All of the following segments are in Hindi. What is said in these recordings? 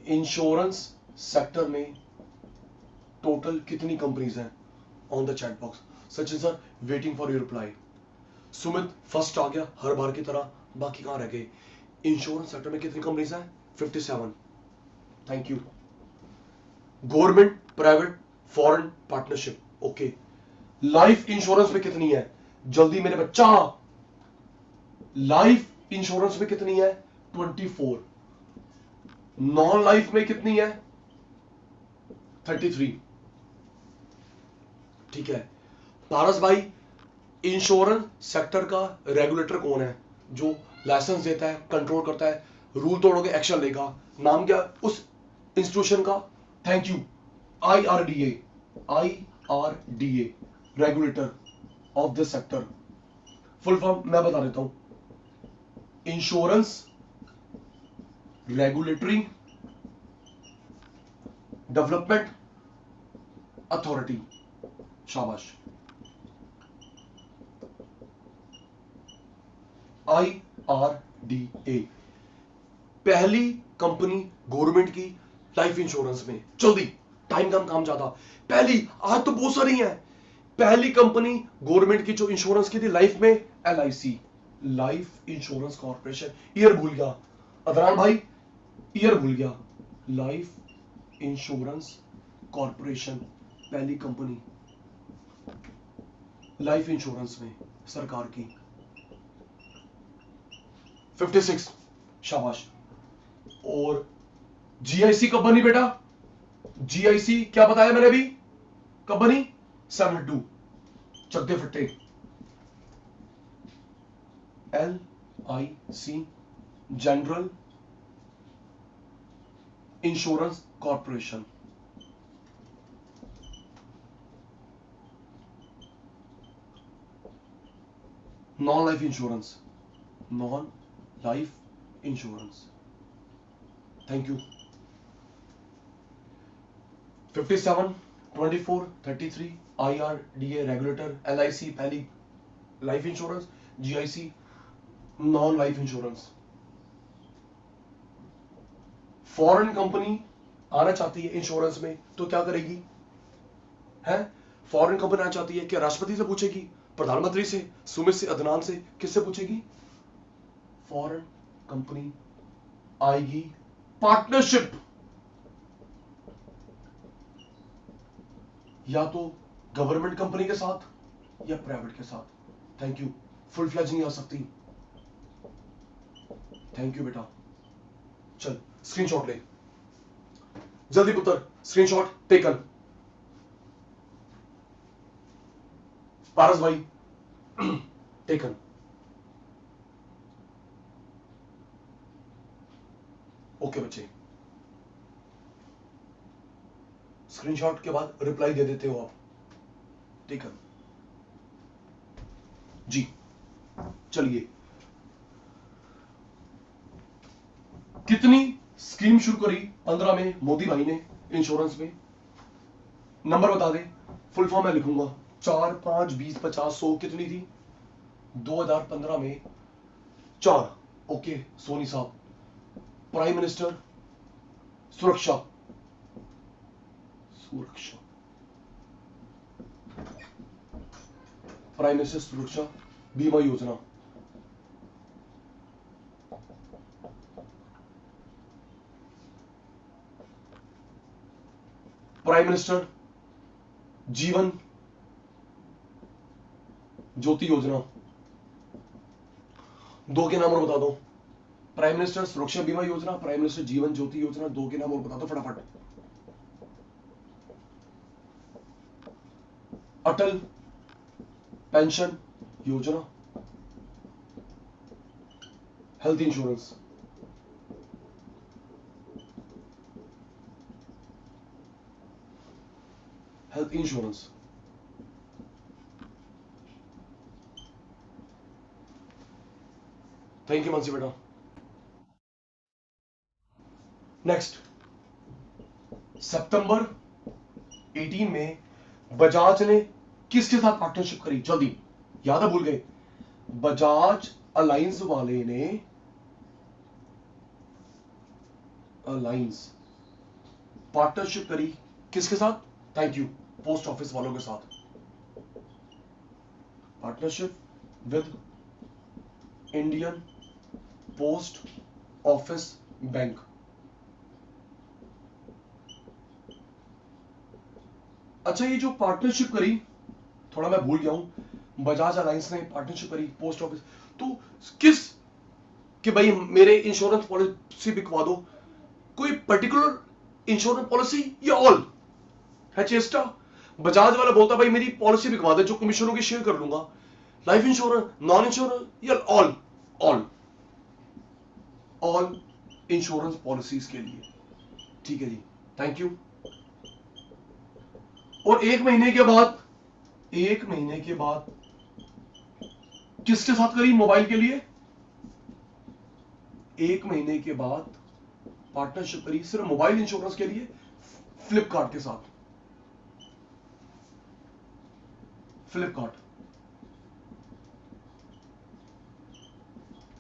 इंश्योरेंस सेक्टर में टोटल कितनी कंपनीज हैं? On the chat box. Sachin sir waiting for your reply. Sumit first आ गया हर बार की तरह, बाकी कहां रह गए? इंश्योरेंस सेक्टर में कितनी कंपनीज हैं? 57। Thank you. Government, private, foreign, partnership, okay. Life insurance में कितनी है? जल्दी मेरे बच्चा। लाइफ इंश्योरेंस में कितनी है? 24। नॉन लाइफ में कितनी है? 33। ठीक है पारस भाई, इंश्योरेंस सेक्टर का रेगुलेटर कौन है जो लाइसेंस देता है, कंट्रोल करता है, रूल तोड़ोगे एक्शन लेगा? नाम क्या उस इंस्टीट्यूशन का? Thank you. IRDA, IRDA regulator of this sector. Full form मैं बता देता हूं, इंश्योरेंस रेगुलेटरी डेवलपमेंट अथॉरिटी। शाबाश। IRDA पहली कंपनी गवर्नमेंट की लाइफ इंश्योरेंस में। जल्दी, टाइम कम, काम ज्यादा। पहली, आज तो बहुत सारी हैं। पहली कंपनी गवर्नमेंट की जो इंश्योरेंस की थी लाइफ में, LIC, life insurance corporation. Year भूल गया अदरान भाई, ईयर भूल गया। लाइफ इंश्योरेंस कॉर्पोरेशन पहली कंपनी लाइफ इंश्योरेंस में सरकार की। 56। शाबाश। और GIC कब बनी बेटा? GIC क्या बताया मैंने अभी? कब बनी? 72। चकदे फट्टे। LIC general insurance corporation. Non life insurance, non life insurance. Thank you. 57, 24, 33, IRDA regulator, LIC पहली life insurance, GIC non life insurance. Foreign company आना चाहती है इंश्योरेंस में तो क्या करेगी? है फॉरेन कंपनी आना चाहती है, क्या राष्ट्रपति से पूछेगी, प्रधानमंत्री से, सुमित से, अदनान से, किससे पूछेगी? फॉरेन कंपनी आएगी पार्टनरशिप, या तो गवर्नमेंट कंपनी के साथ या प्राइवेट के साथ। Thank you. फुल फ्लैज नहीं आ सकती। थैंक यू बेटा। चल स्क्रीनशॉट ले जल्दी पुत्र, स्क्रीनशॉट टेकन। पारस भाई टेकन। ओके बच्चे, स्क्रीनशॉट के बाद रिप्लाई दे देते हो आप। टेकन जी। चलिए, कितनी स्कीम शुरू करी 15 में मोदी भाई ने इंश्योरेंस में? नंबर बता दे, फुल फॉर्म मैं लिखूंगा। 4, 5, 20, 50, 100 कितनी थी 2015 में? 4। ओके सोनी साहब। प्राइम मिनिस्टर सुरक्षा, सुरक्षा, प्राइम मिनिस्टर सुरक्षा बीमा योजना। प्राइम मिनिस्टर जीवन ज्योति योजना। दो के नाम और बता दो। प्राइम मिनिस्टर सुरक्षा बीमा योजना, प्राइम मिनिस्टर जीवन ज्योति योजना। दो के नाम और बता दो फटाफट। अटल पेंशन योजना, health insurance. Health insurance. Thank you Mansi बेटा। नेक्स्ट, सितंबर 18 में बजाज ने किसके साथ पार्टनरशिप करी? जल्दी, याद है भूल गए? बजाज अलायंस वाले ने, अलायंस पार्टनरशिप करी किसके साथ? थैंक यू, पोस्ट ऑफिस वालों के साथ। Partnership with Indian post office bank. अच्छा, ये जो पार्टनरशिप करी, थोड़ा मैं भूल गया हूं, बजाज अलायंस ने पार्टनरशिप करी पोस्ट ऑफिस, तो किस कि भाई मेरे इंश्योरेंस पॉलिसी बिकवा दो, कोई पर्टिकुलर इंश्योरेंस पॉलिसी या ऑल है चेष्टा? बजाज वाला बोलता भाई मेरी पॉलिसी बिकवा दे, जो कमीशनों की शेयर कर लूंगा, लाइफ इंश्योरेंस, नॉन इंश्योरेंस या all? All, all insurance policies के लिए। ठीक है जी, थैंक यू। और एक महीने के बाद, एक महीने के बाद किसके साथ करी मोबाइल के लिए? एक महीने के बाद पार्टनरशिप करी सिर्फ मोबाइल इंश्योरेंस के लिए फ्लिपकार्ट के साथ। फ्लिपकार्ट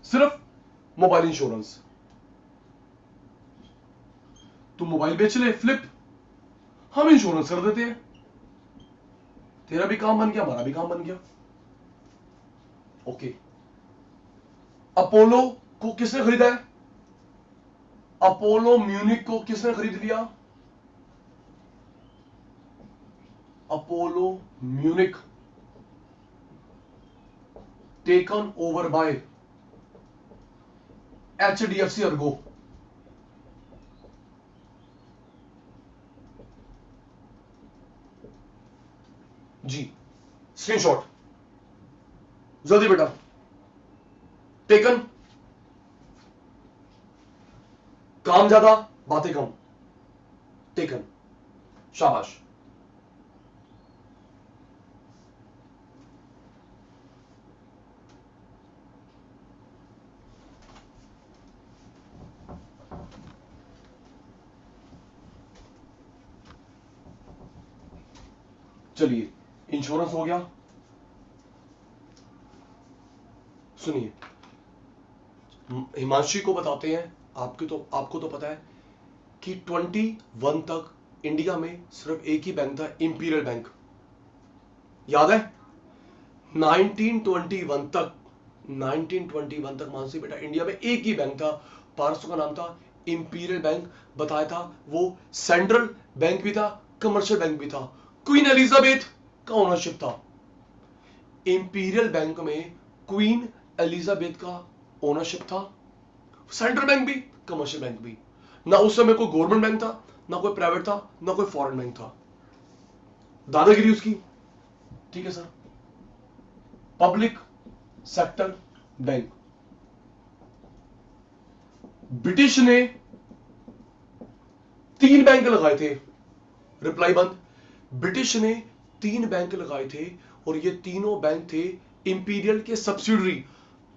सिर्फ मोबाइल इंश्योरेंस। तू मोबाइल बेच ले फ्लिप, हम इंश्योरेंस कर देते हैं, तेरा भी काम बन गया, हमारा भी काम बन गया। ओके, अपोलो को किसने खरीदा है? अपोलो म्यूनिक को किसने खरीद लिया? Apollo Munich taken over by HDFC Ergo. जी, स्क्रीनशॉट जल्दी बेटा। टेकन, काम ज्यादा बातें कम, टेकन, शाबाश। चलिए, इंश्योरेंस हो गया। सुनिए, हिमांशी को बताते हैं, आपको तो पता है कि 21 तक इंडिया में सिर्फ एक ही बैंक था, इंपीरियल बैंक, याद है? 1921 तक, 1921 तक मानसी बेटा इंडिया में एक ही बैंक था, पारसों का नाम था इंपीरियल बैंक। बताया था वो सेंट्रल बैंक भी था, कमर्शियल बैंक भी था, क्वीन एलिजाबेथ का ओनरशिप था। इंपीरियल बैंक में क्वीन एलिजाबेथ का ओनरशिप था, सेंट्रल बैंक भी कमर्शियल बैंक भी। ना उस समय कोई गवर्नमेंट बैंक था, ना कोई प्राइवेट था, ना कोई फॉरेन बैंक था, दादागिरी उसकी। ठीक है sir, public sector bank. British ने 3 बैंक लगाए थे, रिप्लाई बंद। ब्रिटिश ने 3 बैंक लगाए थे और ये तीनों बैंक थे इंपीरियल के सब्सिडरी।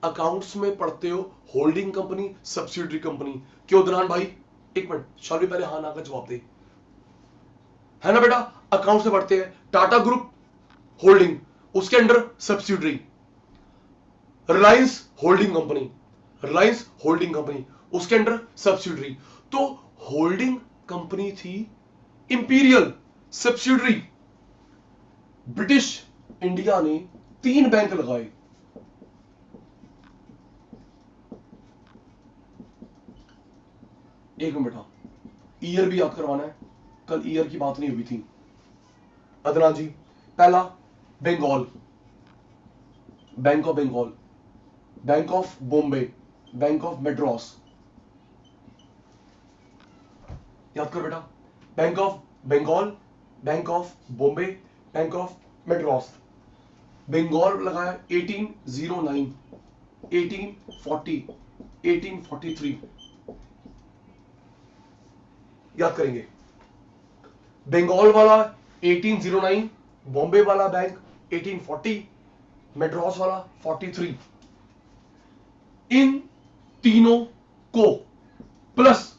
अकाउंट्स में पढ़ते हो होल्डिंग कंपनी, सब्सिडरी कंपनी। क्यों दरान भाई, एक मिनट, शाली पहले हाँ ना का जवाब दे, है ना बेटा? अकाउंट से पढ़ते हैं, टाटा ग्रुप होल्डिंग, उसके under subsidiary, Reliance holding company, Reliance holding company, उसके अंडर सब्सिडरी। तो होल्डिंग कंपनी थी इंपीरियल, सब्सिडरी। ब्रिटिश इंडिया ने 3 बैंक लगाए। एक मिनट बेटा, ईयर भी याद करवाना है, कल ईयर की बात नहीं हुई थी। अदनान जी, पहला Bengal, bank of Bengal, bank of Bombay, bank of Madras. याद कर बेटा, bank of Bengal, bank of Bombay, bank of Madras. Bengal लगाया 1809, 1840, 1843। याद करेंगे, बंगाल वाला 1809, बॉम्बे वाला बैंक 1840, मेड्रास वाला 43। इन तीनों को प्लस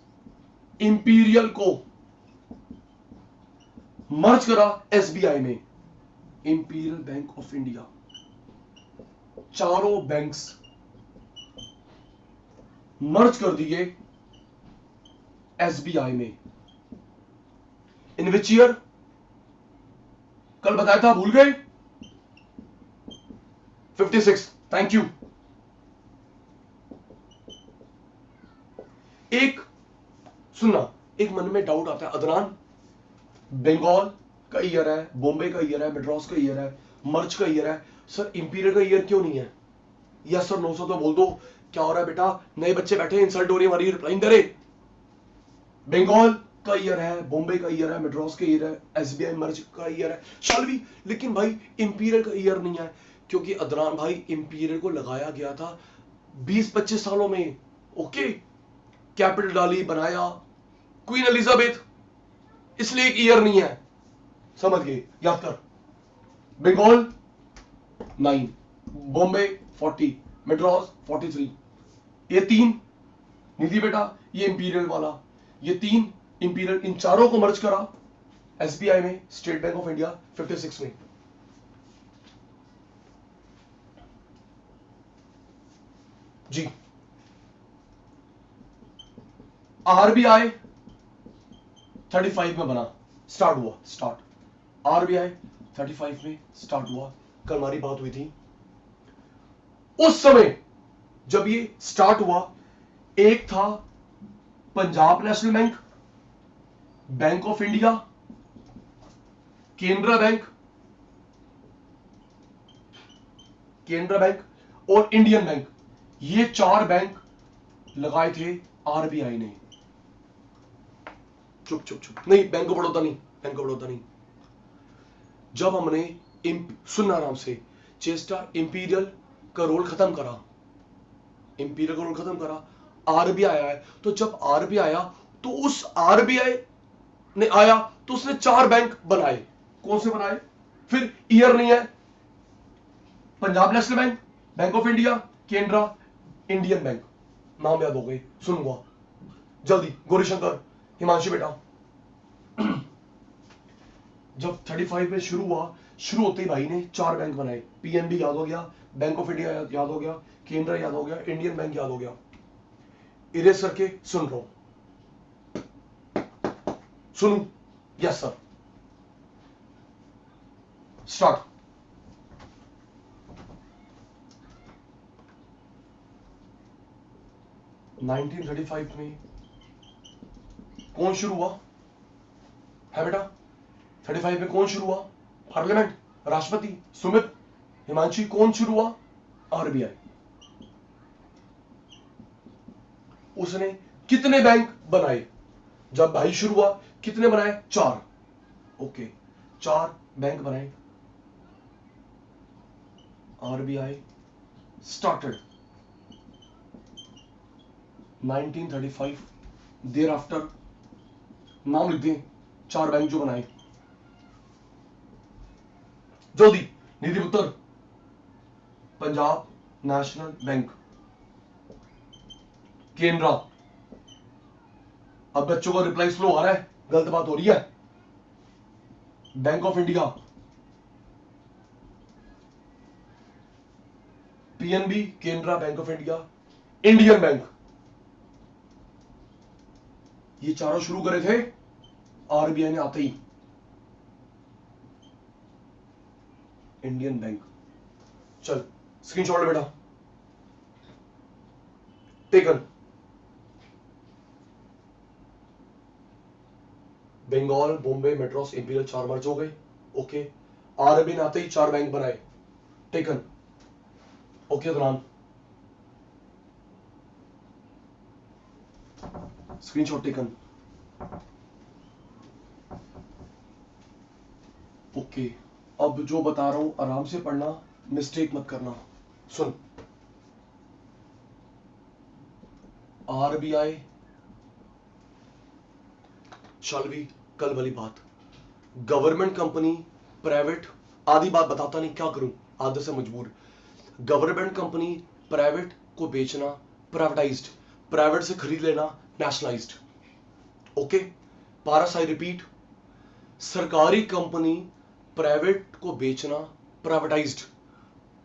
इंपीरियल को मर्ज करा एसबीआई में, इंपीरियल बैंक ऑफ इंडिया। चारों बैंक्स मर्ज कर दिए एसबीआई में। इन विच ईयर? कल बताया था, भूल गए? 56। Thank you. एक सुनना, एक मन में डाउट आता है, अदनान बंगाल का ईयर है, बॉम्बे का ईयर है, मद्रास का ईयर है, मर्च का ईयर है, सर इंपीरियल का ईयर क्यों नहीं है? यस सर, 900 तो बोल दो। क्या हो रहा है बेटा? नए बच्चे बैठे, इंसल्ट हो रही है हमारी, रिप्लाई करे। बंगाल का ईयर है, बॉम्बे का ईयर है, मद्रास का ईयर है, एसबीआई मर्ज का ईयर है, चल भी, लेकिन भाई इंपीरियल का ईयर नहीं है, क्योंकि अदनान भाई इंपीरियल को लगाया गया था 20-25 सालों में। ओके, कैपिटल डाली, बनाया क्वीन एलिजाबेथ, इसलिए एक ईयर नहीं है। समझ गए? याद कर। बंगाल 9, बॉम्बे 40, मद्रास 43, ये 3 निधि बेटा, ये इंपीरियल वाला, ये 3 इंपीरियल, इन चारों को मर्ज करा एसबीआई में, स्टेट बैंक ऑफ इंडिया 56 में। जी, आरबीआई 35 में बना, स्टार्ट हुआ, स्टार्ट आरबीआई 35 में स्टार्ट हुआ। कल हमारी बात हुई थी, उस समय जब ये स्टार्ट हुआ, एक था Punjab national bank, bank of India, Canara bank, और इंडियन बैंक। ये 4 बैंक लगाए थे आरबीआई ने। चुप चुप चुप, नहीं, बैंक ऑफ बड़ौदा नहीं, बैंक ऑफ बड़ौदा नहीं। जब हमने सुनना आराम से, चेस्टा इंपीरियल का रोल खत्म करा, इंपीरियल का रोल खत्म करा, आरबीआई आया, तो जब आरबीआई आया तो उस आरबीआई ने आया तो उसने 4 बैंक बनाए। कौन से बनाए? फिर ईयर नहीं है, Punjab national bank, bank of India, Canara, Indian bank. नाम याद हो गए, सुनूंगा जल्दी। गौरीशंकर, हिमांशु बेटा, जब 35 में शुरू हुआ, शुरू होते ही भाई ने 4 बैंक बनाए। पीएनबी याद हो गया, बैंक ऑफ इंडिया याद हो गया, केनरा याद हो गया, इंडियन बैंक याद हो गया। इरेज करके सुन रहा हूं, सुनू? Yes sir, start. नाइनटीन 35 में कौन शुरू हुआ है बेटा? 35 में कौन शुरू हुआ? पार्लियामेंट, राष्ट्रपति, सुमित, हिमांशी, कौन शुरू हुआ? आरबीआई। उसने कितने बैंक बनाए? जब भाई शुरू हुआ कितने बनाए? 4। ओके, 4 बैंक बनाए। आरबीआई स्टार्टेड 1935, देर आफ्टर नाम लिख दें 4 बैंक जो बनाए जल्दी। निधि उत्तर, पंजाब नेशनल बैंक, केनरा। अब बच्चों का रिप्लाई स्लो आ रहा है, गलत बात हो रही है। Bank of India, PNB, Canara, bank of India, Indian bank. ये चारों शुरू करे थे आरबीआई ने आते ही। इंडियन बैंक, चल स्क्रीनशॉट ले बेटा, taken. Bengal, Bombay, Madras, imperial 4 merge हो गए। ओके, आरबीआई ने आते ही 4 बैंक बनाए, taken. Okay Adnan, screenshot taken. Okay, अब जो बता रहा हूं आराम से पढ़ना, मिस्टेक मत करना। सुन, आरबीआई, चल भी कल वाली बात, गवर्नमेंट कंपनी, प्राइवेट, आधी बात बताता नहीं, क्या करूं, आधे से मजबूर। गवर्नमेंट कंपनी प्राइवेट को बेचना, प्राइवेटाइज्ड, प्राइवेट से खरीद लेना, nationalised. Okay, Paras I repeat, सरकारी कंपनी प्राइवेट को बेचना, प्राइवेटाइज्ड,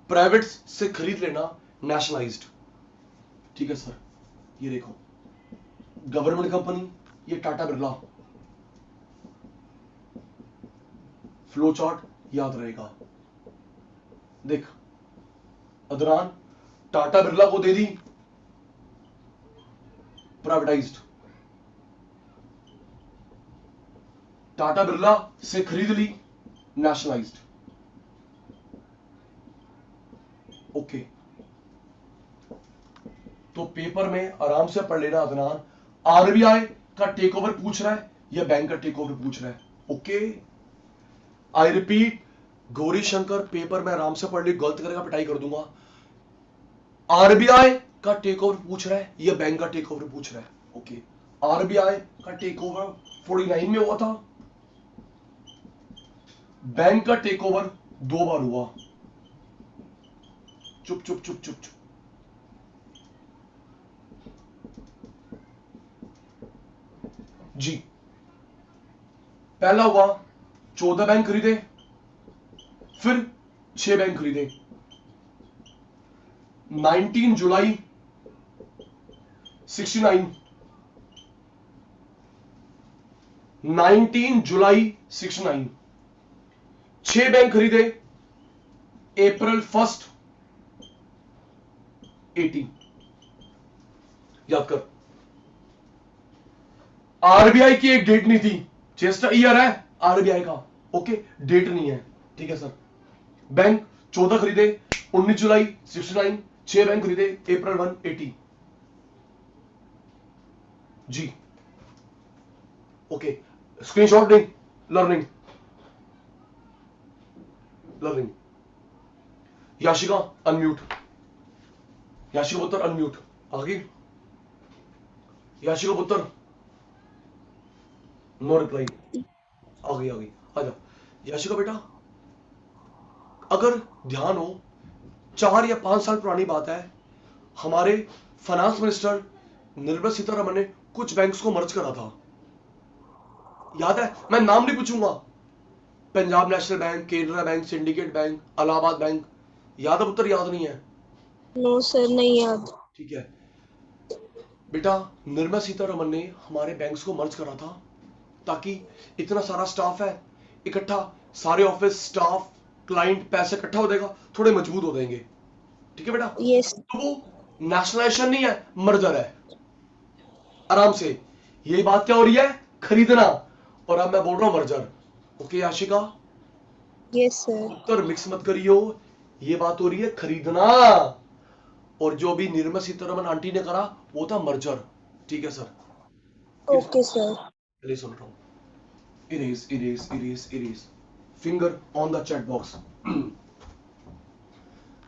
प्राइवेट से खरीद लेना, नेशनलाइज्ड। ठीक है सर, ये देखो गवर्नमेंट कंपनी, ये टाटा बिरला, फ्लो चार्ट याद रहेगा। देख अदनान, टाटा बिरला को दे दी प्राइवेटाइज्ड, टाटा बिरला से खरीद ली नेशनलाइज्ड। ओके, तो पेपर में आराम से पढ़ लेना अदनान, आरबीआई का टेक ओवर पूछ रहा है या बैंक का टेक ओवर पूछ रहा है। Okay, I repeat, Gauri Shankar paper में आराम से पढ़ ली, गलत करेगा पिटाई कर दूंगा। आरबीआई का टेक ओवर पूछ रहा है या बैंक का टेक ओवर पूछ रहा है। ओके, आरबीआई का टेक ओवर 49 में हुआ था, बैंक का टेक ओवर 2 बार हुआ। चुप चुप चुप चुप चुप, जी पहला हुआ 14 बैंक खरीदे, फिर 6 बैंक खरीदे। 19 जुलाई 69, 19 जुलाई 69 6 बैंक खरीदे। अप्रैल 1 80, याद कर। आरबीआई की एक डेट नहीं थी, जस्ट ईयर है आरबीआई का। ओके, डेट नहीं है, ठीक है सर। बैंक 14 खरीदे 19 जुलाई 69, 6 बैंक खरीदे अप्रैल 1 80, जी ओके। स्क्रीनशॉट नहीं, learning learning. Yashika unmute, Yashika पुत्र अनम्यूट। आगे याशिका पुत्र, नो रिप्लाई। आ गई आजा याशिका बेटा। अगर ध्यान हो, 4 या 5 साल पुरानी बात है, हमारे फाइनेंस मिनिस्टर निर्मला सीतारमण ने कुछ बैंक्स को मर्ज करा था, याद है? मैं नाम नहीं पूछूंगा, Punjab national bank, Canara bank, syndicate bank, Allahabad bank. याद है पुत्र? याद नहीं है? नो सर, नहीं याद। ठीक है बेटा, निर्मला सीतारमण ने हमारे बैंक्स को मर्ज करा था ताकि इतना सारा स्टाफ है, इकट्ठा सारे ऑफिस स्टाफ क्लाइंट पैसे इकट्ठा हो जाएगा, थोड़े मजबूत हो जाएंगे। ठीक है बेटा? यस। तो वो नेशनलाइजेशन नहीं है, मर्जर है। आराम से, यही बात क्या हो रही है? खरीदना। और अब मैं बोल रहा हूं merger. Okay Ashika, yes sir. उत्तर मिक्स मत करियो, ये बात हो रही है खरीदना। और जो भी निर्मला सीतारमण आंटी ने करा वो था मर्जर। ठीक है सर? Okay sir. पहले सुन रहा हूं। Erase erase erase erase, finger on the chat box.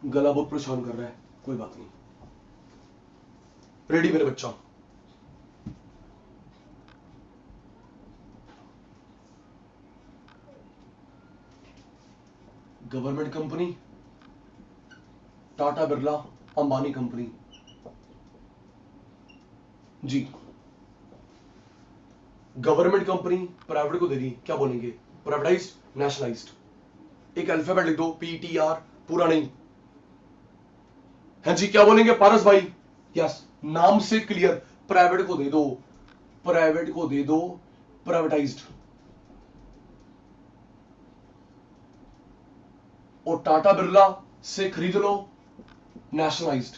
गला बहुत परेशान कर रहा है, कोई बात नहीं। रेडी मेरे बच्चा? Government company, Tata Birla Ambani company, जी गवर्नमेंट कंपनी प्राइवेट को दे दी, क्या बोलेंगे? Privatised, nationalised. एक अल्फाबेट लिख दो, PTR, पूरा नहीं। है जी, क्या बोलेंगे पारस भाई? यस, नाम से क्लियर, प्राइवेट को दे दो, प्राइवेट को दे दो प्राइवेटाइज्ड, और टाटा बिरला से खरीद लो नेशनलाइज्ड।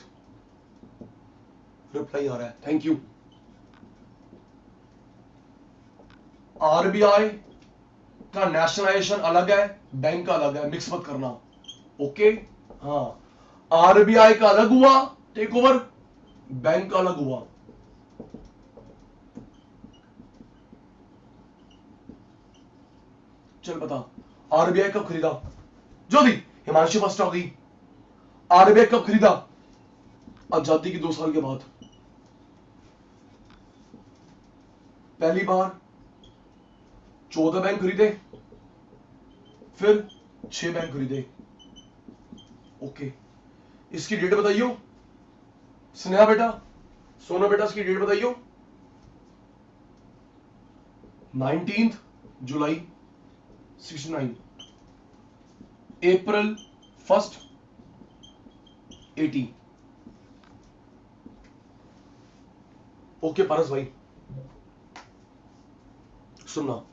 रिप्लाई आ रहा है, थैंक यू। आरबीआई का नेशनलाइजेशन अलग है, बैंक का अलग है, मिक्स मत करना। ओके, हाँ, आरबीआई का अलग हुआ टेक ओवर, बैंक का अलग हुआ। चल बता, आरबीआई कब खरीदा? ज्योति, हिमांशी फर्स्ट आ गई। आरबीआई कब खरीदा? आजादी की 2 साल के बाद। पहली बार 14 बैंक खरीदे, फिर 6 बैंक खरीदे। ओके, इसकी डेट बताइयो स्नेहा बेटा, सोना बेटा, इसकी डेट बताइयो। 19 जुलाई 69, अप्रैल 1 80। ओके पारस भाई, सुनना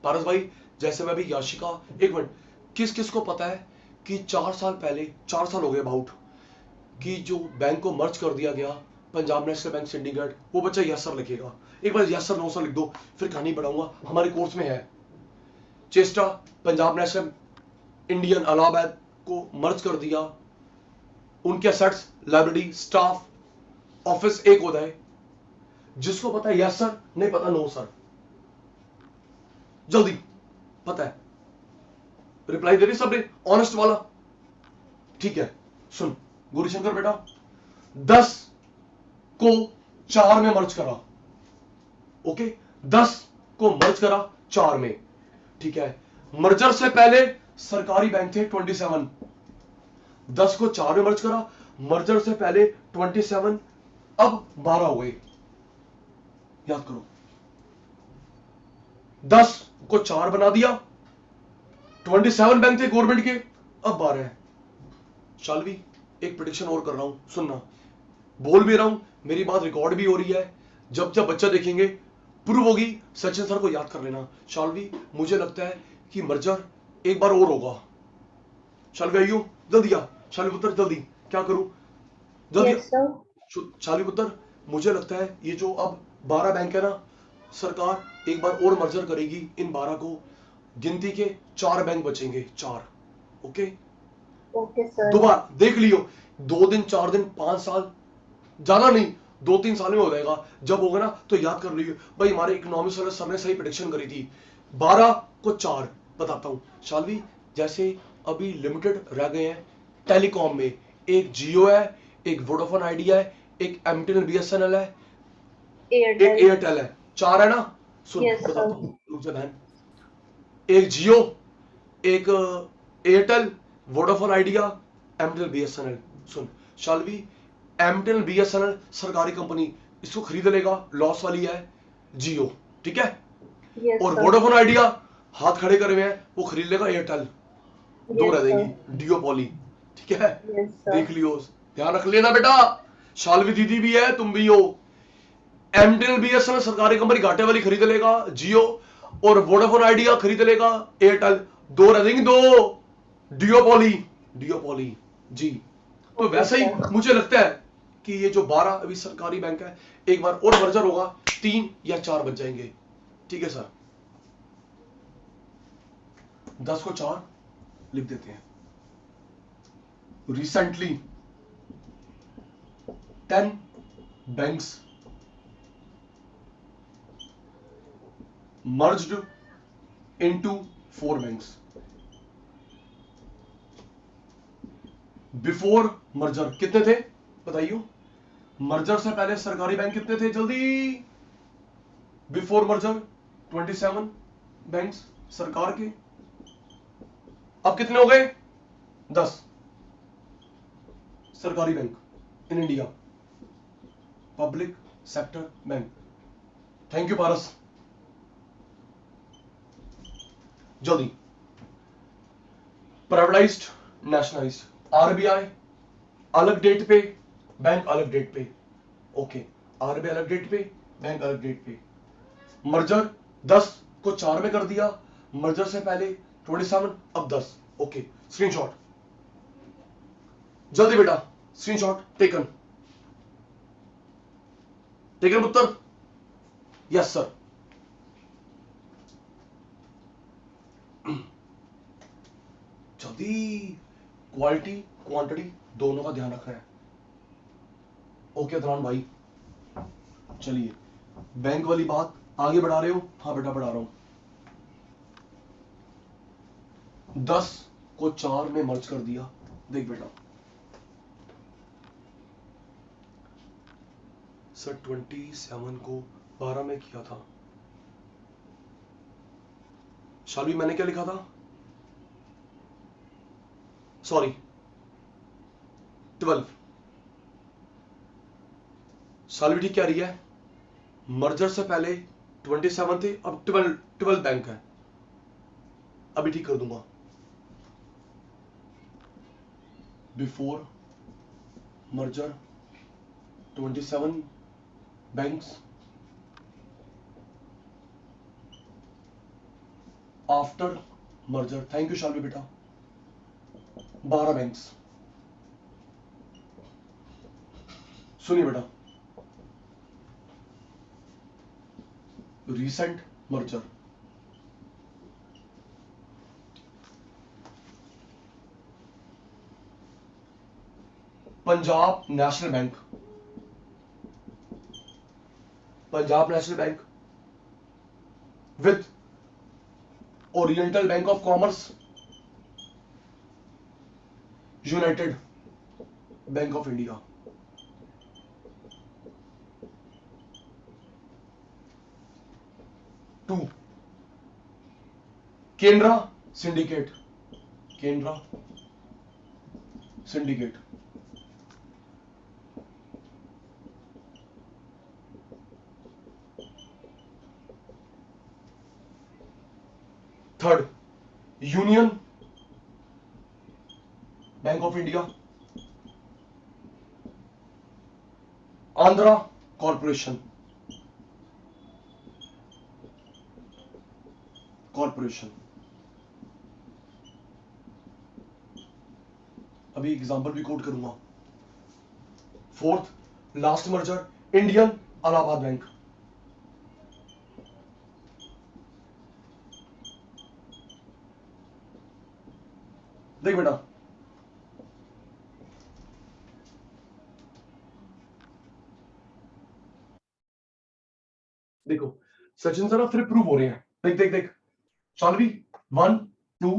पारस भाई, जैसे मैं भी याशिका, एक मिनट, किस किस को पता है कि 4 साल पहले, 4 साल हो गए अबाउट, कि जो बैंक को मर्ज कर दिया गया, पंजाब नेशनल बैंक सिंडिकेट, वो बच्चा यस सर लिखेगा। एक बार यस सर नो सर लिख दो, फिर कहानी बढ़ाऊंगा, हमारे कोर्स में है। चेस्टा, पंजाब नेशनल, इंडियन अलाहाबाद को मर्ज कर दिया, उनके असेट्स, लाइब्रेरी, स्टाफ, ऑफिस एक होता है। जिसको पता है यस सर, नहीं पता नो सर, जल्दी पता है, रिप्लाई दे रही सबने, ऑनेस्ट वाला, ठीक है। सुन गुरुशंकर बेटा, 10 को 4 में मर्ज करा, ओके, 10 को मर्ज करा 4 में, ठीक है। मर्जर से पहले सरकारी बैंक थे 27, 10 को 4 में मर्ज करा, मर्जर से पहले 27, अब 12 हो गए, याद करो, 10 को 4 बना दिया, 27 बैंक थे गवर्नमेंट के, अब 12 है। शालवी एक प्रेडिक्शन और कर रहा हूं, सुनना, बोल भी रहा हूं, मेरी बात रिकॉर्ड भी हो रही है, जब जब बच्चा देखेंगे प्रूव होगी, सचिन सर को याद कर लेना। शालवी मुझे लगता है कि मर्जर एक बार और होगा। शालवी आइयो, जल्दी आ, शालवी पुत्र जल्दी, क्या करूं, जल्दी। Yes sir. शालवी पुत्र, मुझे लगता है ये जो अब 12 बैंक है ना, सरकार एक बार और मर्जर करेगी इन 12 को, गिनती के 4 बैंक बचेंगे, 4, ओके। Okay sir. दोबारा देख लियो, 2 दिन 4 दिन 5 साल, ज्यादा नहीं, 2-3 साल में हो जाएगा। जब होगा ना तो याद कर लियो भाई, हमारे इकोनॉमिक्स वाले सर ने सही प्रेडिक्शन करी थी। 12 को 4 बताता हूं शालवी, जैसे अभी लिमिटेड रह गए हैं टेलीकॉम में, एक जियो है, एक वोडाफोन आइडिया है, एक एमटीएनएल बीएसएनएल है, एक एयरटेल है, 4 है ना। सुन Yes, बताता sir. हूं, रुक जा बहन, एक जियो, एक Airtel, Vodafone Idea, MTNL BSNL. सुन शालवी, एमटीएनएल बीएसएनएल सरकारी कंपनी, इसको खरीद लेगा, लॉस वाली है जियो, ठीक है। Yes, और sir. वोडाफोन आइडिया हाथ खड़े करे हुए हैं, वो खरीद लेगा एयरटेल, 2 Yes, रह sir. देंगी, डियोपॉली, ठीक है। Yes, sir. देख लियो, ध्यान रख लेना बेटा, शालवी दीदी भी है, तुम भी हो। एमटीएनएल बीएसएनएल सरकारी कंपनी घाटे वाली खरीद लेगा जियो, और वोडाफोन आइडिया खरीद लेगा एयरटेल, 2 रह देंगी, 2 डियोपॉली, डियोपॉली जी। तो Okay, वैसे ही sir. मुझे लगता है कि ये जो 12 अभी सरकारी बैंक है, एक बार और मर्जर होगा, 3 या 4 बच जाएंगे, ठीक है सर। 10 को 4 लिख देते हैं। Recently 10 banks merged into 4 banks. Before merger कितने थे बताइयो, मर्जर से पहले सरकारी बैंक कितने थे जल्दी, बिफोर मर्जर 27 बैंक्स सरकार के, अब कितने हो गए, 10 सरकारी bank in India, public sector bank. Thank you Paras, जल्दी। प्राइवेटाइज्ड, नेशनलाइज्ड, आरबीआई अलग डेट पे, बैंक अलग डेट पे, ओके, आरबीआई अलग डेट पे, बैंक अलग डेट पे। मर्जर 10 को 4 में कर दिया, मर्जर से पहले 27, अब 10, ओके। स्क्रीनशॉट जल्दी बेटा, स्क्रीनशॉट टेकन, टेकन पुत्र, यस सर। जल्दी, क्वालिटी क्वांटिटी दोनों का ध्यान रखना है, ओके अदनान भाई। चलिए बैंक वाली बात आगे बढ़ा रहे हो, हाँ बेटा बढ़ा रहा हूं। 10 को 4 में मर्ज कर दिया, देख बेटा सर 27 को 12 में किया था, शालवी मैंने क्या लिखा था, सॉरी 12, शालवी ठीक क्या रही है, मर्जर से पहले 27 थे, अब 12 बैंक है, अभी ठीक कर दूंगा। Before merger 27 banks, after merger, thank you Shalvi बेटा, 12 बैंक्स। सुनिए बेटा, recent merger, Punjab national bank, Punjab national bank with oriental bank of commerce, united bank of India. Two, Canara syndicate, Canara syndicate. Third, union bank of India, Andhra corporation, corporation. अभी एग्जांपल भी कोट करूंगा। Fourth, last merger, Indian Allahabad bank, देख बेटा, देखो सचिन सर फिर प्रूव हो रहे हैं, देख देख देख, शालवी 1 2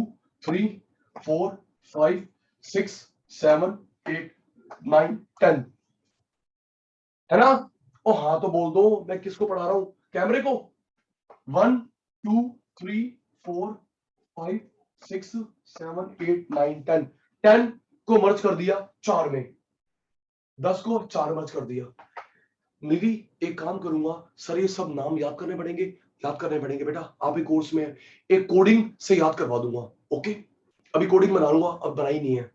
3 4 5 6 7 8 9 10 है ना। ओ हाँ तो बोल दो, मैं किसको पढ़ा रहा हूं, कैमरे को। 1 2 3 4 5 6 7 8 9 10, 10 को मर्ज कर दिया 4 में, 10 को 4 मर्ज कर दिया। निधि एक काम करूंगा सर, ये सब नाम याद करने पड़ेंगे, याद करने पड़ेंगे बेटा, आप एक कोर्स में एक कोडिंग से याद करवा दूंगा। ओके, अभी कोडिंग बना लूंगा, अब बनाई नहीं है।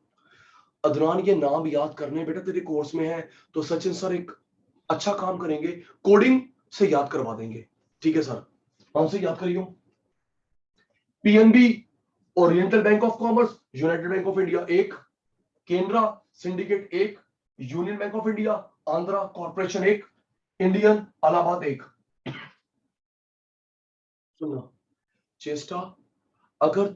अदनान ये नाम याद करने बेटा तेरे कोर्स में है, तो सचिन सर एक अच्छा काम करेंगे, कोडिंग से याद करवा देंगे। ठीक है सर, कौन से याद करियो, PNB oriental bank of commerce, united bank of India एक, केनरा सिंडिकेट एक, union bank of India, Andhra corporation एक, इंडियन इलाहाबाद एक। सुनना चेष्टा, अगर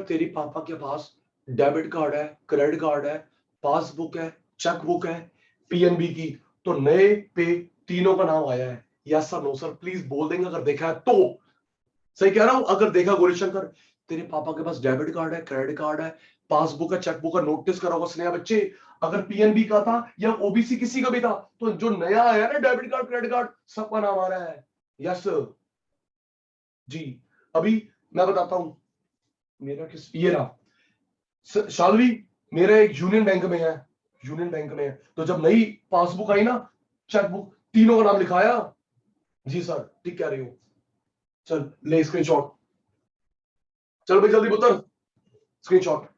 तेरे पापा के पास डेबिट कार्ड है, क्रेडिट कार्ड है, पासबुक है, चेक बुक है पीएनबी की, तो नए पे तीनों का नाम आया है, yes sir no sir, please बोल देंगे अगर देखा है तो। सही कह रहा हूं, अगर देखा गोरेशंकर, तेरे पापा के पास डेबिट कार्ड है, क्रेडिट कार्ड है, पासबुक है, चेकबुक है, नोटिस करा होगा स्नेहा बच्चे, अगर पीएनबी का था या ओबीसी किसी का भी था, तो जो नया आया ना डेबिट कार्ड क्रेडिट कार्ड, सबका नाम आ रहा है, यस जी। अभी मैं बताता हूं, मेरा किस ये रहा शालवी, मेरा एक यूनियन बैंक में है, यूनियन बैंक में है, तो जब नई पासबुक आई ना, चेकबुक, तीनों का नाम लिखाया। जी सर ठीक कह रही हो, चल ले स्क्रीनशॉट, चल भाई जल्दी पुत्र, screenshot.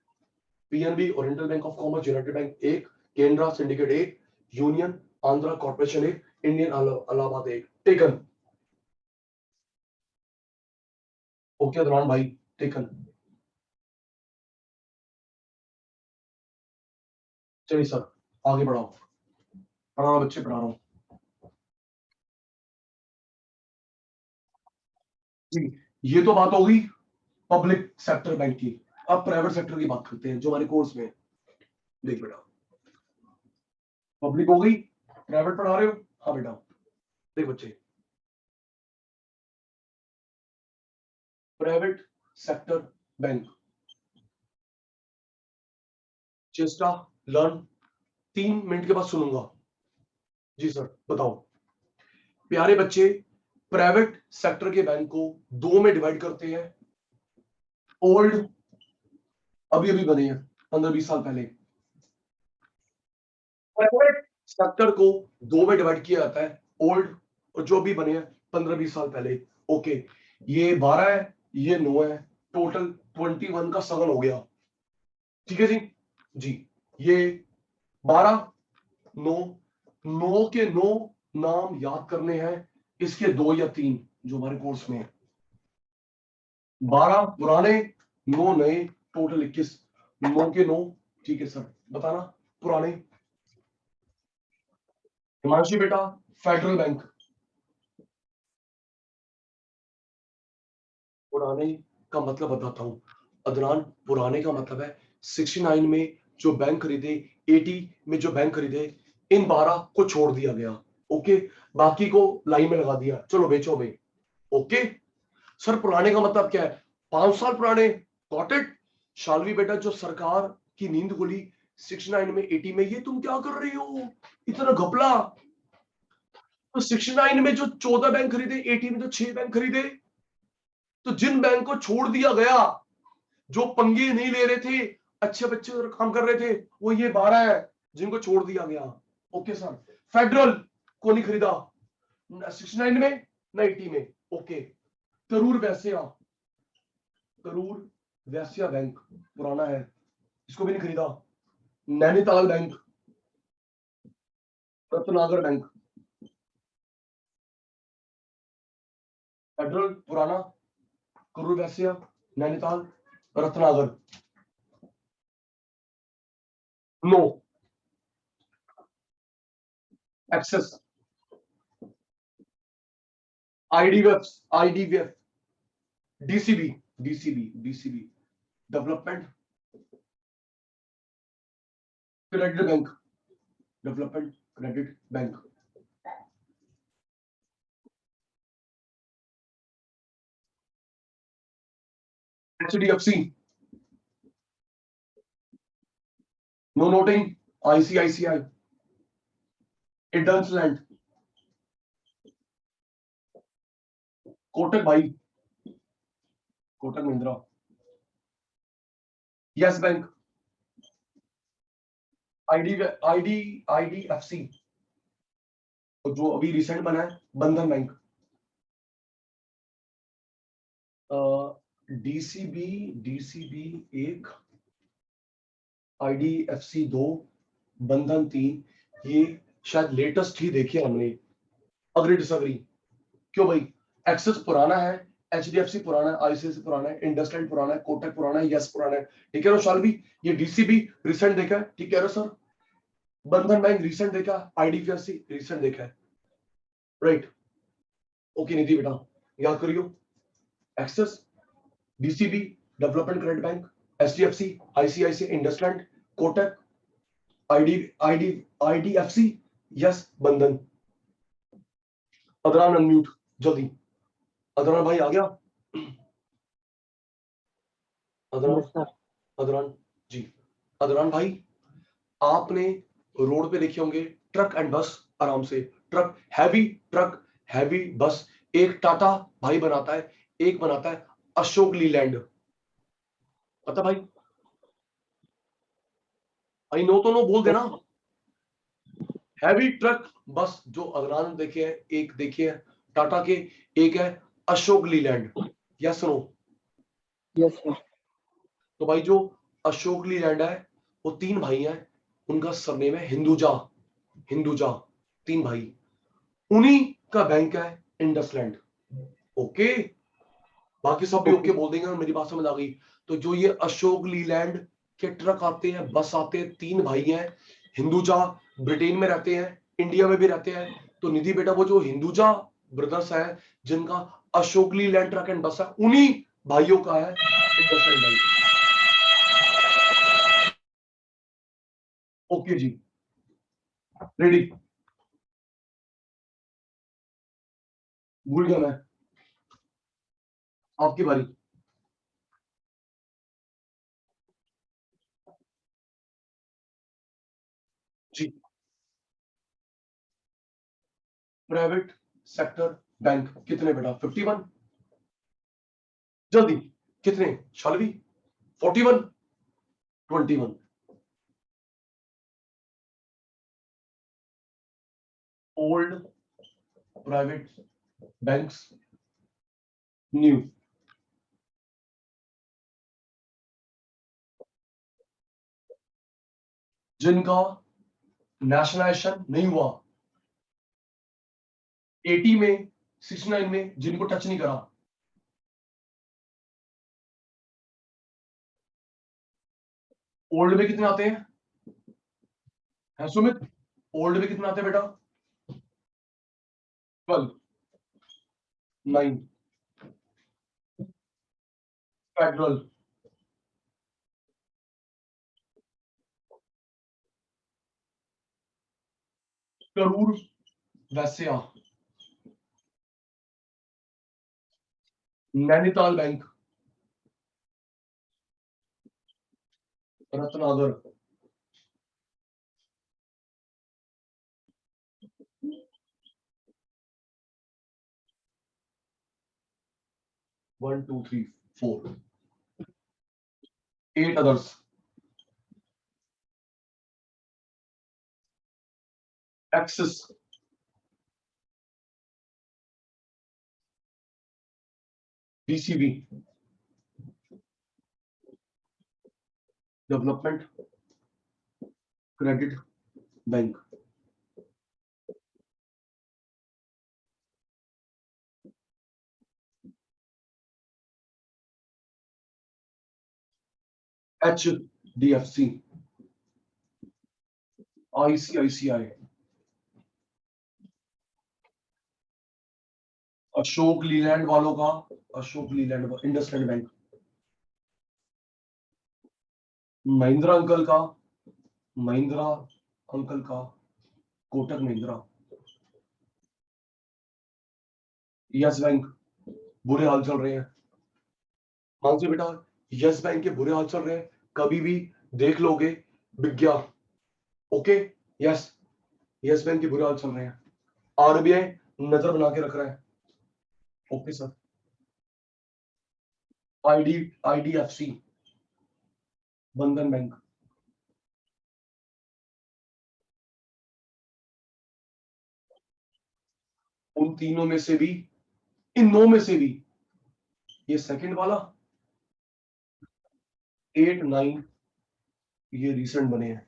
PNB oriental bank of commerce, united bank एक, केनरा सिंडिकेट एक, यूनियन आंध्रा कॉर्पोरेशन एक, इंडियन इलाहाबाद एक, टेकन। ओके अदनान भाई, टेकन। चलिए सर आगे बढ़ाओ, पढ़ा रहा हूं बच्चे, पढ़ा रहा हूं जी। ये तो बात होगी पब्लिक सेक्टर बैंक की, अब प्राइवेट सेक्टर की बात करते हैं जो हमारे कोर्स में है। देख बेटा, पब्लिक हो गई, प्राइवेट पढ़ा रहे हो, हाँ बेटा। देख बच्चे, private sector bank, Cheshta learn, 3 minute के बाद सुनूंगा। जी सर बताओ। प्यारे बच्चे, प्राइवेट सेक्टर के बैंक को दो में डिवाइड करते हैं, ओल्ड, अभी अभी बने हैं 15-20 साल पहले, प्राइवेट सेक्टर को दो में डिवाइड किया जाता है, ओल्ड और जो भी बने हैं 15-20 साल पहले। ओके, ये 12 है, ये 9 है, टोटल 21 का सगन हो गया। ठीक है जी, जी ये 12 9, 9 के 9 नाम याद करने हैं, इसके 2 या 3 जो हमारे कोर्स में है। 12 पुराने, 9 नए, टोटल 21। 9 के 9, ठीक है सर, बताना पुराने। हिमांशु बेटा, फेडरल बैंक। पुराने का मतलब बताता हूं अदनान। पुराने का मतलब है 69 में जो बैंक खरीदे, 80 में जो बैंक खरीदे, इन 12 को छोड़ दिया गया। ओके, बाकी को लाइन में लगा दिया, चलो बेचो भाई। ओके सर, पुराने का मतलब क्या है? 5 साल पुराने, गॉट इट। शालवी बेटा, जो सरकार की नींद खुली 69 में, 80 में, ये तुम क्या कर रही हो इतना घपला? तो 69 में जो 14 बैंक खरीदे, 80 में जो 6 बैंक खरीदे, तो जिन बैंक को छोड़ दिया गया, जो पंगे नहीं ले रहे थे, अच्छे बच्चे काम कर रहे थे, वो ये 12 है जिनको छोड़ दिया गया। ओके सर, फेडरल को नहीं खरीदा 69 में ना 80 में। ओके, करूर वैश्या, करूर वैश्या बैंक पुराना है, इसको भी नहीं खरीदा। Nainital bank, Ratnakar bank, federal पुराना, Karur Vysya, Nainital, Ratnakar, no. Axis, IDVF, IDVF, DCB, DCB, DCB development credit bank, development credit bank, HDFC, no nothing, ICICI, IndusInd, Kotak भाई, Kotak Mahindra, yes bank, ID ID IDFC, जो अभी रिसेंट बना है बंधन बैंक, डीसीबी, डीसीबी एक, आईडीएफसी दो, बंधन तीन। ये शायद लेटेस्ट ही देखे हमने। Agree disagree? क्यों भाई? एक्सेस पुराना है, एचडीएफसी पुराना है, आईसीआईसी पुराना है, इंडसलैंड पुराना है, कोटक पुराना है, यस पुराना है। ठीक है ना शालवी? ये डीसीबी रिसेंट देखा है, ठीक है ना सर? बंधन बैंक रिसेंट देखा, आईडीएफसी रिसेंट देखा है, राइट? ओके निधि बेटा, याद करियो। Axis, DCB development credit bank, HDFC, ICICI, IndusInd, Kotak, ID ID IDFC, yes, Bandhan. अदरान अनम्यूट जल्दी। अदरान भाई आ गया? अदरान, यस सर। अदरान जी। अदरान भाई, आपने रोड पे देखे होंगे ट्रक एंड बस, आराम से ट्रक, हैवी ट्रक, हैवी बस। एक टाटा भाई बनाता है, एक बनाता है अशोक लीलैंड, पता भाई? आई नो तो नो बोल देना। हैवी ट्रक बस जो अदरान देखे हैं, एक देखे हैं टाटा के, एक है Ashok Leyland, yes no? Yes sir. तो भाई जो अशोक लीलैंड है, वो 3 भाई हैं, उनका सरनेम है हिंदुजा, हिंदुजा, 3 भाई, उन्हीं का बैंक है इंडसलैंड। ओके, बाकी सब भी ओके बोल देंगे, मेरी बात समझ आ गई? तो जो ये अशोक लीलैंड के ट्रक आते हैं, बस आते हैं, 3 भाई हैं, हिंदुजा, ब्रिटेन में रहते हैं, इंडिया में भी रहते हैं। तो निधि बेटा, वो जो हिंदुजा ब्रदर्स है, जिनका अशोक लीलैंड ट्रक एंड बस है, उन्हीं भाइयों का है इंडसलैंड बैंक। ओके जी, रेडी? भूल गया मैं, आपकी बारी जी। प्राइवेट सेक्टर बैंक कितने बेटा? 51। जल्दी, कितने Shalvi? 41, 21। Old private banks, new. जिनका नेशनलाइजेशन नहीं हुआ 80 में, 69 में, जिनको टच नहीं करा, ओल्ड में कितने आते हैं? है सुमित, ओल्ड में कितने आते हैं बेटा? 12, 9, federal, Karur Vysya, Nainital bank, Ratnakar, one two three four, 8 others, Axis, DCB, development credit bank, HDFC, ICICI, Ashok Leyland वालों का, Ashok Leyland, IndusInd bank, Mahindra uncle का, महिंद्रा अंकल का, कोटक महिंद्रा, यस बैंक, बुरे हाल चल रहे हैं। मान से बेटा, यस बैंक के बुरे हाल चल रहे हैं, कभी भी देख लोगे बिक गया। ओके, यस, यस बैंक के बुरे हाल चल रहे हैं, आरबीआई नजर बना के रख रहा है। Okay sir. आईडीएफसी, बंधन बैंक, उन तीनों में से भी, इन 9 में से भी ये सेकंड वाला 8, 9 ये रिसेंट बने हैं।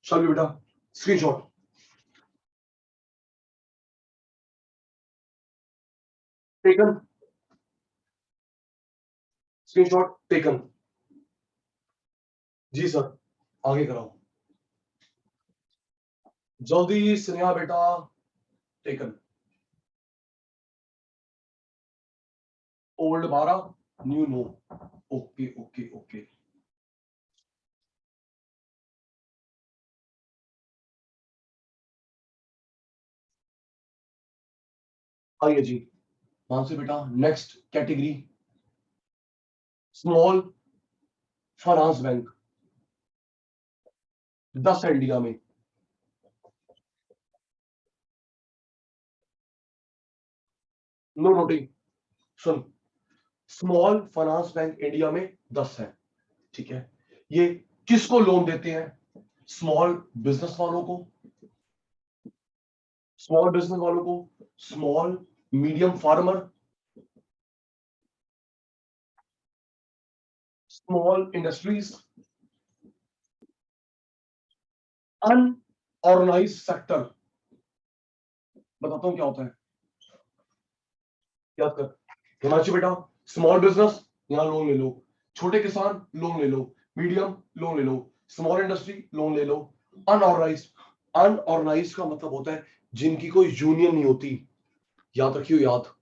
चलिए बेटा, स्क्रीनशॉट टेकन, स्क्रीनशॉट टेकन। जी सर, आगे कराओ जल्दी। स्नेहा बेटा, taken. Old 12, new 9। Okay okay okay. आइए जी, वहां से बेटा next category, small finance bank, 10 है इंडिया में। नो नोटिंग, सुन, स्मॉल फाइनेंस बैंक इंडिया में 10 है, ठीक है। ये किसको लोन देते हैं? स्मॉल बिजनेस वालों को, स्मॉल बिजनेस वालों को, small medium farmer, small industries, unorganised sector. बताता हूं क्या होता है, याद कर हिमांशु बेटा। स्मॉल बिजनेस, यहां लोन ले लो, छोटे किसान लोन ले लो, मीडियम लोन ले लो, स्मॉल इंडस्ट्री लोन ले लो। अनऑर्गेनाइज्ड, अनऑर्गेनाइज्ड का मतलब होता है जिनकी कोई यूनियन नहीं होती, याद रखियो, याद।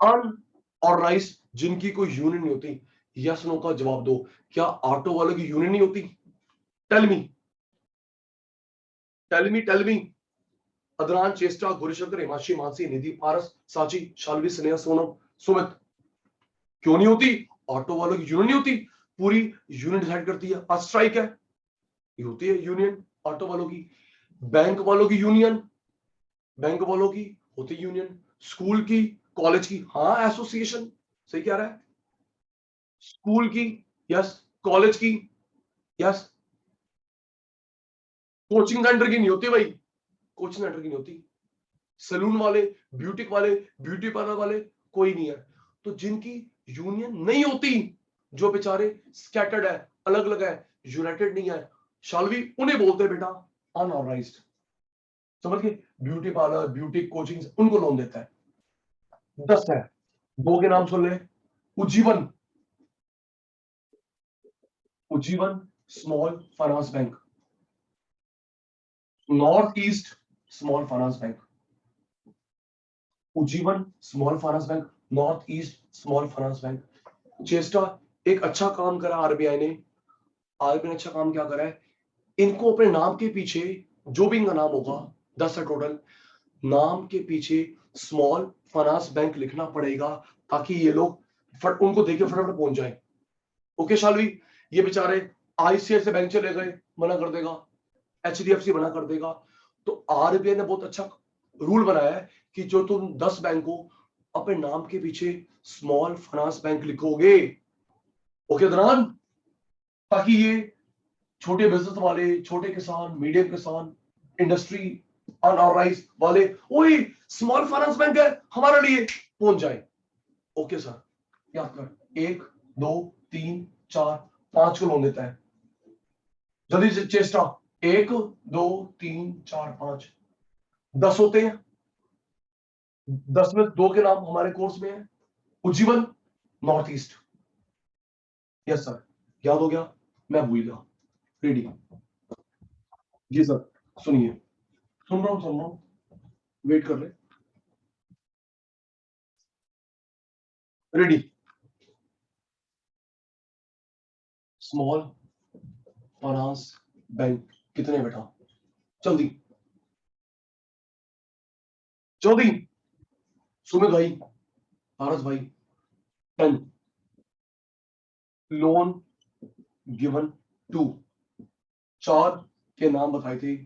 अनऑर्गेनाइज्ड, जिनकी कोई यूनियन नहीं होती। यस नो का जवाब दो, क्या ऑटो वालों की यूनियन नहीं होती? Tell me, tell me, tell me. Adnan, Cheshta, Gurushankar, Himanshi, Mansi, निधि, पारस, साची, शालवी, स्नेहा, सोनम, सुमित। क्यों नहीं होती? ऑटो वालों की यूनियन नहीं होती, पूरी यूनियन डिसाइड करती है। आज स्ट्राइक है, ये होती है यूनियन ऑटो वालों की। बैंक वालों की यूनियन, बैंक वालों की होती यूनियन। स्कूल की, कॉलेज की, हाँ एसोसिएशन, सही कह रहा है। स्कूल की, यस। कॉलेज की, यस। कोचिंग सेंटर की नहीं होती भाई, कोचिंग सेंटर की नहीं होती। सैलून वाले, ब्यूटिक वाले, ब्यूटी पार्लर वाले, कोई नहीं है। तो जिनकी यूनियन नहीं होती, जो बेचारे स्कैटर्ड है, अलग अलग है, यूनाइटेड नहीं है, शालवी, उन्हें बोलते हैं बेटा अनऑर्गेनाइज्ड। समझ गए? ब्यूटी पार्लर, ब्यूटी कोचिंग, उनको लोन देता है। 10 है, दो के नाम सुन ले। Ujjivan, Ujjivan small finance bank, north east small finance bank, Ujjivan small finance bank, north east small finance bank. Cheshta एक अच्छा काम करा आरबीआई ने। आरबीआई ने अच्छा काम क्या करा है, इनको अपने नाम के पीछे जो भी इनका नाम होगा 10 है टोटल, नाम के पीछे स्मॉल फाइनेंस बैंक लिखना पड़ेगा ताकि ये लोग उनको देखे फटाफट पहुंच जाए। ओके शालवी, ये बेचारे आईसीआईसीआई बैंक चले गए, मना कर देगा, एचडीएफसी मना कर देगा। तो आरबीआई ने बहुत अच्छा रूल बनाया है कि जो तुम 10 बैंक को अपने नाम के पीछे स्मॉल फाइनेंस बैंक लिखोगे, ओके दरान, ताकि ये छोटे बिजनेस वाले, छोटे किसान, मीडियम किसान, इंडस्ट्री, अनऑर्गेनाइज वाले, वही स्मॉल फाइनेंस बैंक है हमारे लिए, पहुंच जाए। ओके सर, याद कर, 1 2 3 4 5 को लोन देता है, जल्दी से चेस्टा, 1 2 3 4 5 10 होते हैं, 10 में 2 के नाम हमारे कोर्स में है, Ujjivan north east. Yes sir, याद हो गया, मैं भूल गया। रेडी? जी सर, सुनिए, सुन रहा हूं, वेट कर ले। रेडी? स्मॉल फाइनेंस बैंक कितने बेटा? जल्दी जल्दी, सुमित भाई, पारस भाई, 10 लोन गिवन टू, 4 के नाम बताए थे।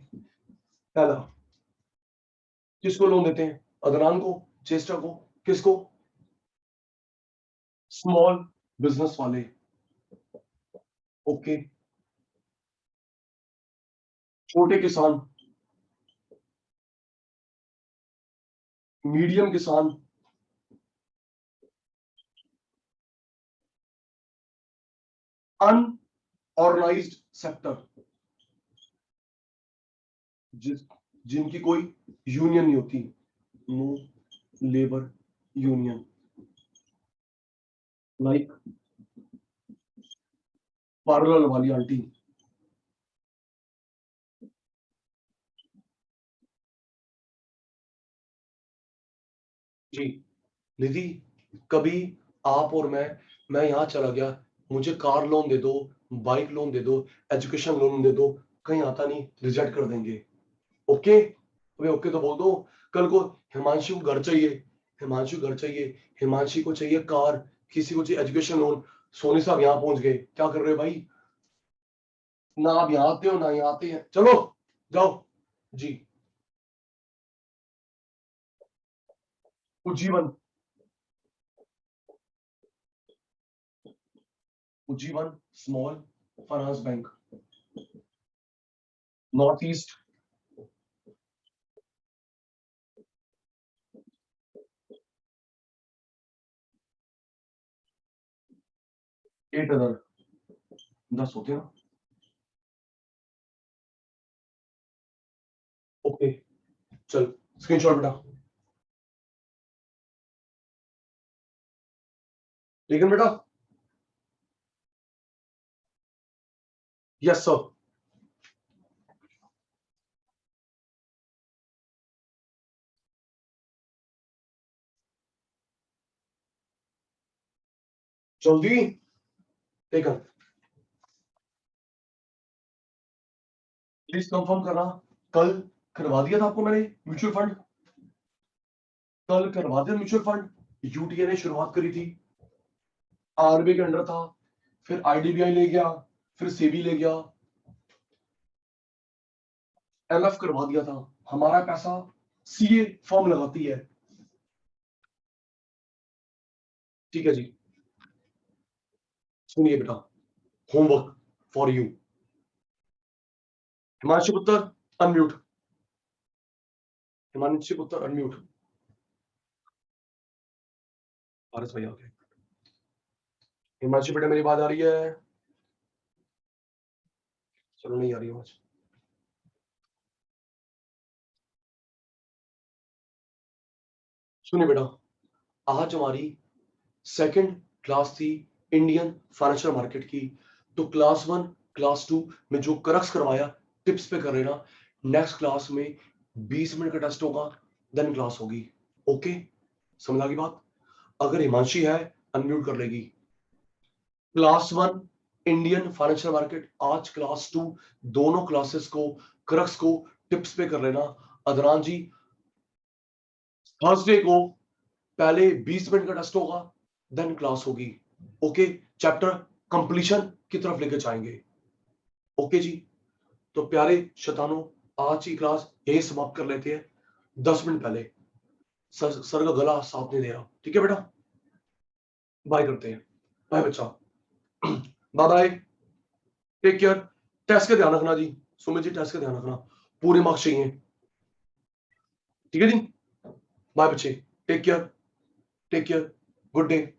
पहला, किसको लोन देते हैं? अदनान को, चेस्टा को, किसको? स्मॉल बिजनेस वाले। ओके, छोटे किसान, मीडियम किसान, अनऑर्गेनाइज्ड सेक्टर, जिनकी कोई यूनियन नहीं होती, no labour union, like parlour वाली आंटी। जी निधि, कभी आप और मैं यहां चला गया, मुझे कार लोन दे दो, बाइक लोन दे दो, एजुकेशन लोन दे दो, कहीं आता नहीं, रिजेक्ट कर देंगे। ओके, अबे ओके तो बोल दो। कल को हिमांशु को घर चाहिए, हिमांशु घर चाहिए, हिमांशी को चाहिए कार, किसी को चाहिए एजुकेशन लोन, सोनी साहब यहाँ पहुंच गए, क्या कर रहे हो भाई? ना आप यहाँ आते हो ना यहाँ आते हैं, चलो जाओ। जी, Ujjivan, Ujjivan small finance bank, north east, eight other, 10 होते हैं ना। ओके, चल स्क्रीनशॉट बेटा। लेकिन बेटा, यस सर, जल्दी, टेकन, प्लीज कंफर्म करना, कल करवा दिया था आपको मैंने म्यूचुअल फंड, कल करवा दिया म्यूचुअल फंड, यूटीए ने शुरुआत करी थी, आरबीआई के अंडर था, फिर आईडीबीआई ले गया, फिर सेबी ले गया, एलएफ करवा दिया था, हमारा पैसा सीए फॉर्म लगाती है। ठीक है जी, सुनिए बेटा, होमवर्क फॉर यू। हिमांशु पुत्र अनम्यूट, हिमांशु पुत्र अनम्यूट, पारस भैया ओके। हिमांशु बेटा मेरी बात आ रही है? चलो नहीं आ रही आवाज। सुनिए बेटा, आज हमारी सेकंड क्लास थी इंडियन फाइनेंशियल मार्केट की। तो क्लास 1 क्लास 2 में जो करक्स करवाया टिप्स पे कर लेना, नेक्स्ट क्लास में 20 मिनट का टेस्ट होगा, देन क्लास होगी। ओके, समझ आ गई बात? अगर हिमांशी है अनम्यूट कर लेगी। क्लास 1 इंडियन फाइनेंशियल मार्केट, आज क्लास 2 दोनों क्लासेस को करक्स को टिप्स पे कर लेना। अदरान जी थर्सडे को पहले 20 मिनट का टेस्ट होगा, देन क्लास होगी। ओके, चैप्टर कंप्लीशन की तरफ लेकर जाएंगे। ओके जी, तो प्यारे शैतानों, आज की क्लास यही समाप्त कर लेते हैं। 10 मिनट पहले सर का गला साफ नहीं दे रहा, ठीक है बेटा? बाय करते हैं, बाय बच्चा, bye bye, take care. Test का ध्यान रखना जी, सुमित जी टेस्ट का ध्यान रखना, पूरे मार्क्स चाहिए, ठीक है जी? बाय बच्चे, टेक केयर, गुड डे।